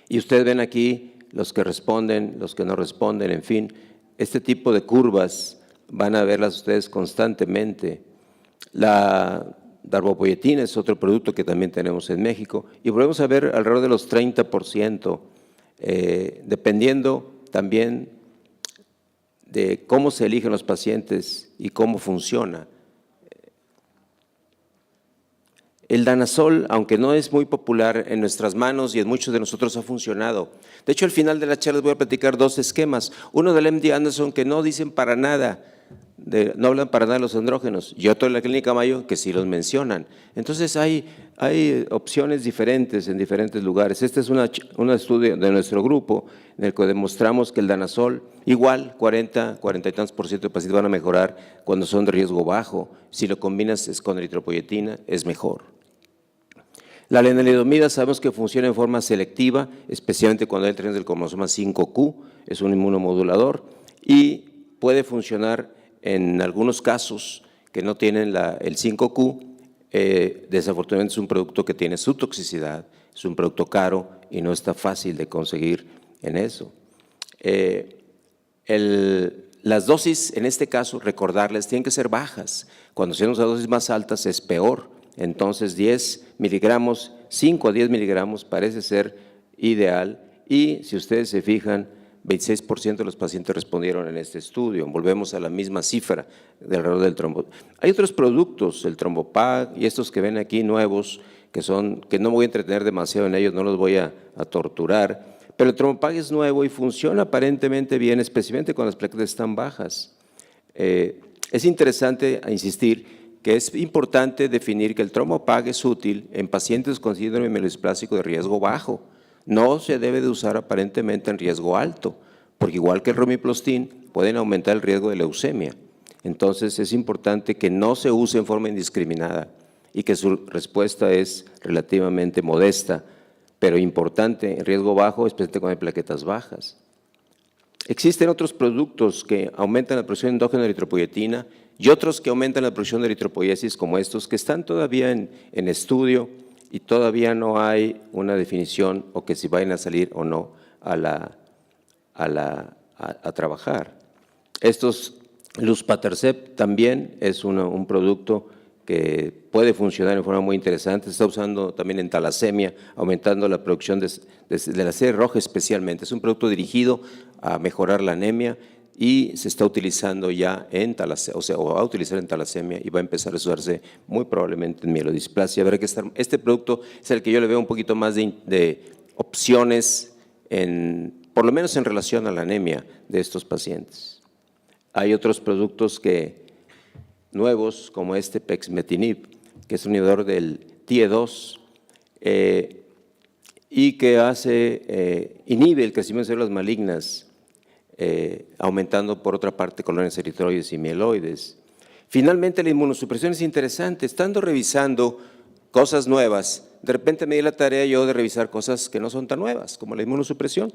Y ustedes ven aquí los que responden, los que no responden, en fin, este tipo de curvas van a verlas ustedes constantemente. La darbepoetina es otro producto que también tenemos en México y volvemos a ver alrededor de los 30%, dependiendo también de cómo se eligen los pacientes y cómo funciona. El danazol, aunque no es muy popular en nuestras manos y en muchos de nosotros ha funcionado. De hecho, al final de la charla les voy a platicar dos esquemas. Uno del MD Anderson que no dicen para nada, no hablan para nada de los andrógenos, y otro de la Clínica Mayo que sí los mencionan. Entonces hay opciones diferentes en diferentes lugares. Este es un estudio de nuestro grupo en el que demostramos que el danazol, igual 40 y tantos % de pacientes van a mejorar cuando son de riesgo bajo. Si lo combinas con eritropoyetina es mejor. La lenalidomida sabemos que funciona en forma selectiva, especialmente cuando hay alteraciones del cromosoma 5q, es un inmunomodulador y puede funcionar en algunos casos que no tienen el 5q. Desafortunadamente es un producto que tiene su toxicidad, es un producto caro y no está fácil de conseguir en eso. Las dosis, en este caso, recordarles, tienen que ser bajas. Cuando hacemos a dosis más altas es peor. Entonces, 10 miligramos, 5 a 10 miligramos parece ser ideal y si ustedes se fijan, 26% de los pacientes respondieron en este estudio. Volvemos a la misma cifra de alrededor del trombo. Hay otros productos, el Trombopag y estos que ven aquí nuevos, que no me voy a entretener demasiado en ellos, no los voy a torturar, pero el Trombopag es nuevo y funciona aparentemente bien, especialmente cuando las platelets están bajas. Es interesante insistir que es importante definir que el Trombopag es útil en pacientes con síndrome mielodisplásico de riesgo bajo. No se debe de usar aparentemente en riesgo alto, porque igual que el Romiplastin, pueden aumentar el riesgo de leucemia. Entonces es importante que no se use en forma indiscriminada y que su respuesta es relativamente modesta, pero importante en riesgo bajo, especialmente cuando hay plaquetas bajas. Existen otros productos que aumentan la producción endógena de eritropoyetina y otros que aumentan la producción de eritropoiesis como estos, que están todavía en estudio y todavía no hay una definición o que si vayan a salir o no a trabajar. Luspatercept también es un producto que puede funcionar en forma muy interesante, se está usando también en talasemia, aumentando la producción de la serie roja especialmente. Es un producto dirigido a mejorar la anemia y se está utilizando ya en talasemia, o va a utilizar en talasemia y va a empezar a usarse muy probablemente en mielodisplasia. Habrá que estar, este producto es el que yo le veo un poquito más de opciones, por lo menos en relación a la anemia de estos pacientes. Hay otros productos nuevos como este Pexmetinib, que es un inhibidor del TIE2 y que inhibe el crecimiento de células malignas, aumentando por otra parte colonias eritroides y mieloides. Finalmente, la inmunosupresión es interesante. Estando revisando cosas nuevas, de repente me di la tarea yo de revisar cosas que no son tan nuevas, como la inmunosupresión,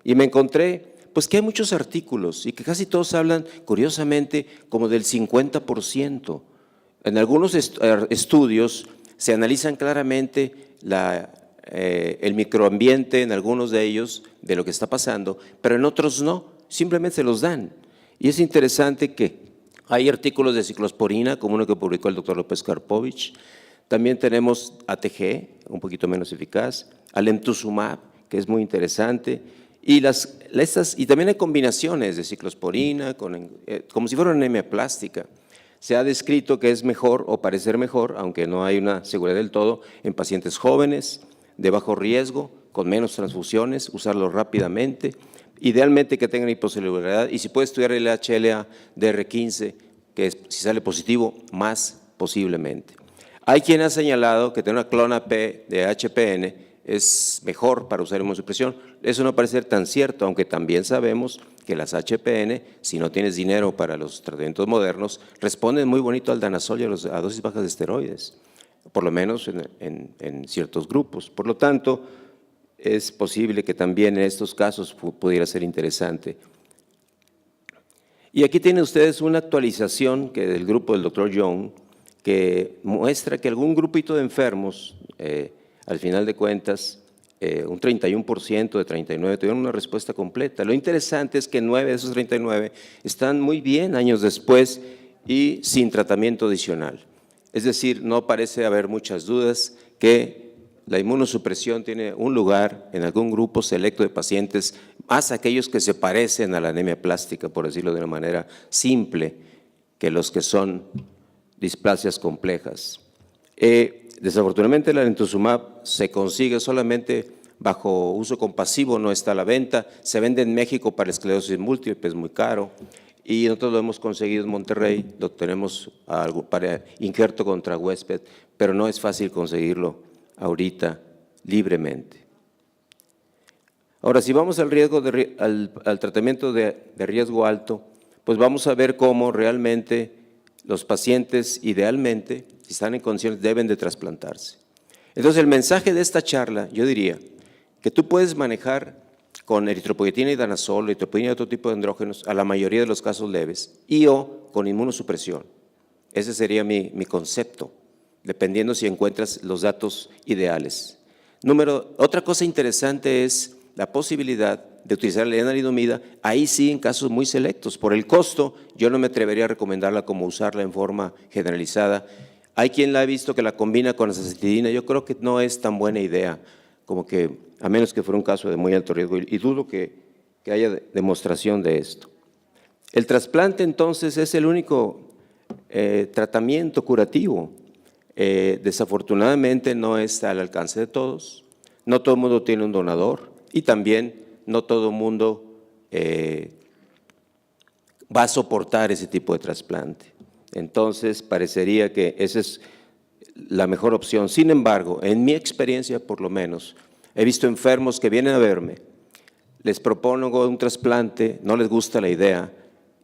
y me encontré pues que hay muchos artículos y que casi todos hablan, curiosamente, como del 50%. En algunos estudios se analizan claramente el microambiente en algunos de ellos, de lo que está pasando, pero en otros no, simplemente se los dan. Y es interesante que hay artículos de ciclosporina, como uno que publicó el doctor López Karpovich. También tenemos ATG, un poquito menos eficaz, Alemtuzumab, que es muy interesante, y también hay combinaciones de ciclosporina, como si fuera una anemia plástica. Se ha descrito que es mejor o parecer mejor, aunque no hay una seguridad del todo, en pacientes jóvenes, de bajo riesgo, con menos transfusiones, usarlo rápidamente, idealmente que tengan hipocelularidad y si puede estudiar el HLA-DR15, que si sale positivo, más posiblemente. Hay quien ha señalado que tener una clona P de HPN es mejor para usar inmunosupresión. Eso no parece ser tan cierto, aunque también sabemos que las HPN, si no tienes dinero para los tratamientos modernos, responden muy bonito al danazol y a dosis bajas de esteroides, por lo menos en ciertos grupos. Por lo tanto, es posible que también en estos casos pudiera ser interesante. Y aquí tienen ustedes una actualización del grupo del Dr. Young, que muestra que algún grupito de enfermos, al final de cuentas, un 31% de 39 tuvieron una respuesta completa. Lo interesante es que 9 de esos 39 están muy bien años después y sin tratamiento adicional. Es decir, no parece haber muchas dudas que la inmunosupresión tiene un lugar en algún grupo selecto de pacientes, más aquellos que se parecen a la anemia plástica, por decirlo de una manera simple, que los que son displasias complejas. Desafortunadamente, el alemtuzumab se consigue solamente bajo uso compasivo, no está a la venta. Se vende en México para esclerosis múltiple, es muy caro. Y nosotros lo hemos conseguido en Monterrey, lo tenemos para injerto contra huésped, pero no es fácil conseguirlo ahorita libremente. Ahora, si vamos al tratamiento de riesgo alto, pues vamos a ver cómo realmente los pacientes idealmente, si están en condiciones, deben de trasplantarse. Entonces, el mensaje de esta charla, yo diría que tú puedes manejar con eritropoyetina y danazol, eritropoyetina y otro tipo de andrógenos, a la mayoría de los casos leves, y o con inmunosupresión. Ese sería mi concepto, dependiendo si encuentras los datos ideales. Otra cosa interesante es la posibilidad de utilizar la lenalidomida, ahí sí en casos muy selectos. Por el costo, yo no me atrevería a recomendarla como usarla en forma generalizada. Hay quien la ha visto que la combina con azacitidina, yo creo que no es tan buena idea, como que, a menos que fuera un caso de muy alto riesgo, y dudo que haya demostración de esto. El trasplante entonces es el único tratamiento curativo. Desafortunadamente no está al alcance de todos, no todo el mundo tiene un donador y también no todo el mundo va a soportar ese tipo de trasplante. Entonces parecería que esa es la mejor opción. Sin embargo, en mi experiencia por lo menos, he visto enfermos que vienen a verme, les propongo un trasplante, no les gusta la idea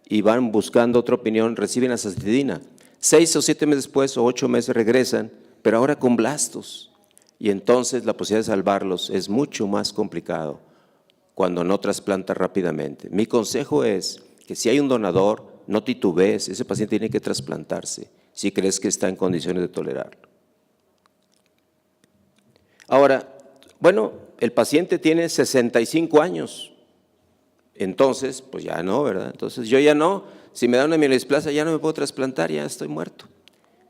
y van buscando otra opinión, reciben azacitidina. 6 o 7 meses después o 8 meses regresan, pero ahora con blastos. Y entonces la posibilidad de salvarlos es mucho más complicado cuando no trasplanta rápidamente. Mi consejo es que si hay un donador, no titubees, ese paciente tiene que trasplantarse si crees que está en condiciones de tolerarlo. Ahora, bueno, el paciente tiene 65 años, entonces, pues ya no, ¿verdad? Entonces yo ya no, si me da una mielodisplasia ya no me puedo trasplantar, ya estoy muerto.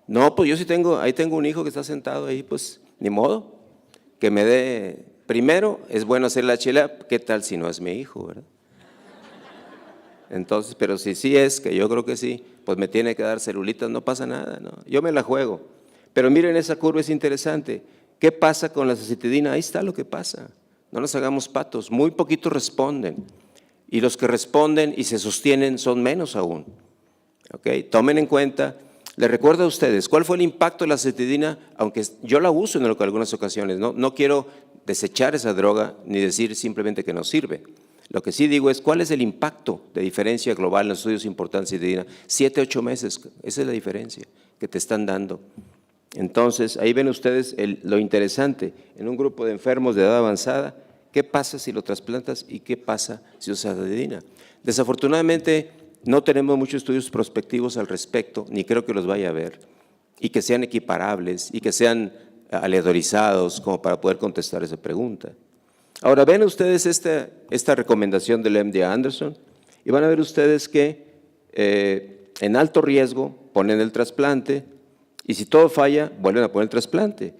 No, pues yo sí ahí tengo un hijo que está sentado ahí, pues ni modo, que me dé, primero es bueno hacer la chela, ¿qué tal si no es mi hijo, verdad? Entonces, pero si sí es, que yo creo que sí, pues me tiene que dar celulitas, no pasa nada, ¿no? Yo me la juego. Pero miren, esa curva es interesante. ¿Qué pasa con la azacitidina? Ahí está lo que pasa. No nos hagamos patos, muy poquitos responden. Y los que responden y se sostienen son menos aún. ¿Okay? Tomen en cuenta, les recuerdo a ustedes, ¿cuál fue el impacto de la azacitidina? Aunque yo la uso en algunas ocasiones, no quiero desechar esa droga ni decir simplemente que no sirve. Lo que sí digo es, ¿cuál es el impacto de diferencia global en los estudios importantes de azacitidina? 7, 8 meses, esa es la diferencia que te están dando. Entonces, ahí ven ustedes lo interesante, en un grupo de enfermos de edad avanzada, ¿qué pasa si lo trasplantas y qué pasa si usas azacitidina? Desafortunadamente, no tenemos muchos estudios prospectivos al respecto, ni creo que los vaya a haber, y que sean equiparables y que sean aleatorizados como para poder contestar esa pregunta. Ahora, ven ustedes esta recomendación del MD Anderson y van a ver ustedes que en alto riesgo ponen el trasplante y si todo falla, vuelven a poner el trasplante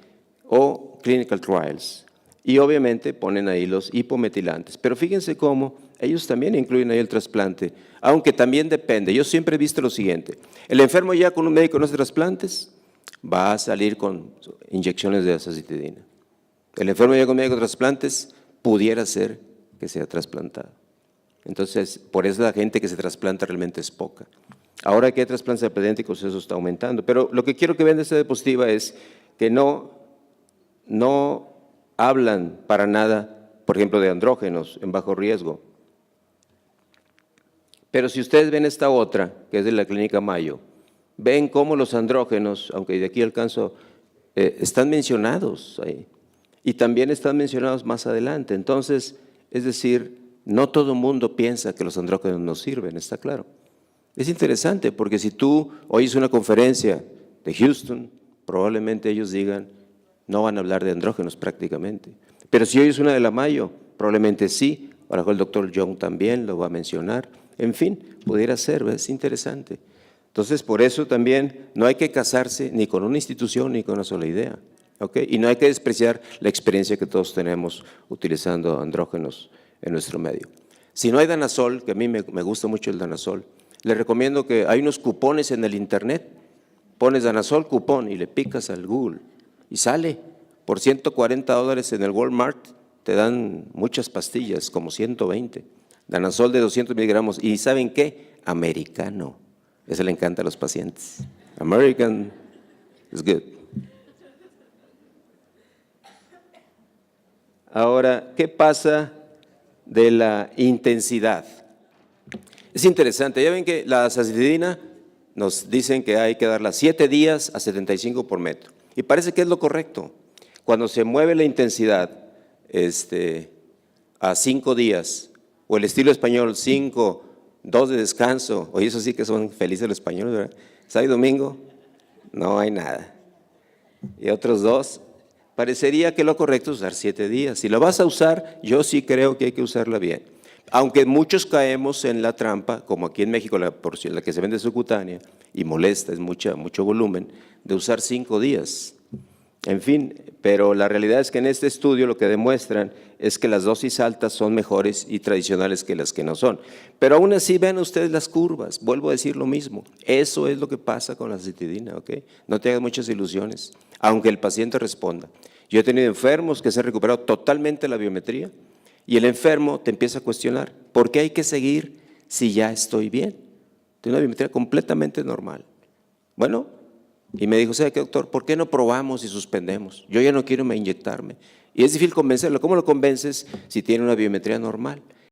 o clinical trials. Y obviamente ponen ahí los hipometilantes. Pero fíjense cómo ellos también incluyen ahí el trasplante, aunque también depende. Yo siempre he visto lo siguiente, el enfermo ya con un médico no hace trasplantes, va a salir con inyecciones de azacitidina. El enfermo ya con médico de trasplantes pudiera ser que sea trasplantado. Entonces, por eso la gente que se trasplanta realmente es poca. Ahora que hay trasplantes epidémicos, eso está aumentando. Pero lo que quiero que vean de esta diapositiva es que no hablan para nada, por ejemplo, de andrógenos en bajo riesgo. Pero si ustedes ven esta otra, que es de la Clínica Mayo, ven cómo los andrógenos, aunque de aquí alcanzo, están mencionados ahí. Y también están mencionados más adelante. Entonces, es decir, no todo el mundo piensa que los andrógenos no sirven, está claro. Es interesante porque si tú oyes una conferencia de Houston, probablemente ellos digan, no van a hablar de andrógenos prácticamente. Pero si hoy es una de la Mayo, probablemente sí, a lo mejor el doctor Young también lo va a mencionar. En fin, pudiera ser, ¿ves? Es interesante. Entonces, por eso también no hay que casarse ni con una institución ni con una sola idea, ¿ok? Y no hay que despreciar la experiencia que todos tenemos utilizando andrógenos en nuestro medio. Si no hay danazol, que a mí me gusta mucho el danazol, les recomiendo que hay unos cupones en el internet, pones danazol cupón y le picas al Google y sale. Por $140 en el Walmart te dan muchas pastillas, como 120. Danazol de 200 miligramos. ¿Y saben qué? Americano. Eso le encanta a los pacientes. American is good. Ahora, ¿qué pasa de la intensidad? Es interesante. Ya ven que la azacitidina nos dicen que hay que darla 7 días a 75 por metro. Y parece que es lo correcto. Cuando se mueve la intensidad a 5 días, o el estilo español 5, 2 de descanso, oye, eso sí que son felices los españoles, ¿verdad? Sábado y domingo, no hay nada. Y otros 2, parecería que lo correcto es usar 7 días. Si lo vas a usar, yo sí creo que hay que usarla bien. Aunque muchos caemos en la trampa, como aquí en México, la que se vende subcutánea, y molesta, es mucho volumen, de usar 5 días. En fin, pero la realidad es que en este estudio lo que demuestran es que las dosis altas son mejores y tradicionales que las que no son. Pero aún así, vean ustedes las curvas, vuelvo a decir lo mismo, eso es lo que pasa con la acitidina, ¿ok? No te hagas muchas ilusiones, aunque el paciente responda. Yo he tenido enfermos que se han recuperado totalmente la biometría y el enfermo te empieza a cuestionar, ¿por qué hay que seguir si ya estoy bien? Tengo una biometría completamente normal. Bueno, y me dijo, ¿sabe qué, doctor? ¿Por qué no probamos y suspendemos? Yo ya no quiero inyectarme. Y es difícil convencerlo. ¿Cómo lo convences si tiene una biometría normal?